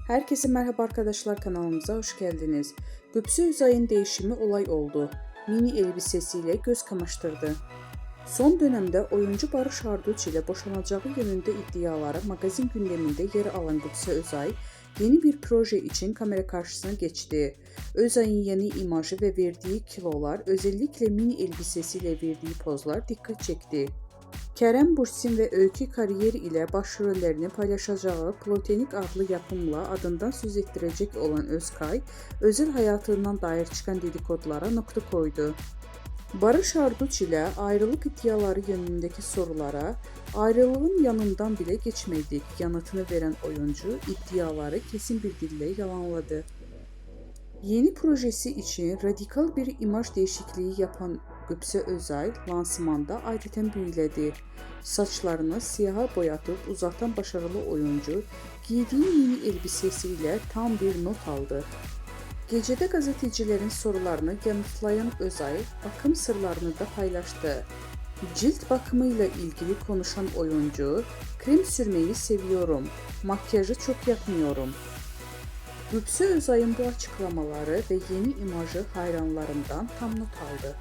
Herkese merhaba arkadaşlar, kanalımıza hoş geldiniz. Göksu Özay'ın değişimi olay oldu. Mini elbisesiyle göz kamaştırdı. Son dönemde oyuncu Barış Arduç ile boşanacağı yönünde iddiaları magazin gündeminde yer alan Göksu Özay, yeni bir proje için kamera karşısına geçti. Özay'ın yeni imajı ve verdiği kilolar, özellikle mini elbisesiyle verdiği pozlar dikkat çekti. Kerem Bürsin ve Öykü Kariyer ile başrollerini paylaşacağı Plotenik adlı yapımla adından söz ettirecek olan Özkay, özel hayatından dair çıkan dedikodulara nokta koydu. Barış Arduç ile ayrılık iddiaları yönündeki sorulara ayrılığın yanından bile geçmedik yanıtını veren oyuncu iddiaları kesin bir dille yalanladı. Yeni projesi için radikal bir imaj değişikliği yapan Göksu Özay lansmanda adeten büyüledi. Saçlarını siyaha boyatıp uzaktan başarılı oyuncu giydiği mini elbisesiyle tam bir not aldı. Gecede gazetecilerin sorularını yanıtlayan Özay, bakım sırlarını da paylaştı. Cilt bakımıyla ilgili konuşan oyuncu, krem sürmeyi seviyorum, makyajı çok yapmıyorum. Göksu Özay'ın bu açıklamaları ve yeni imajı hayranlarından tam not aldı.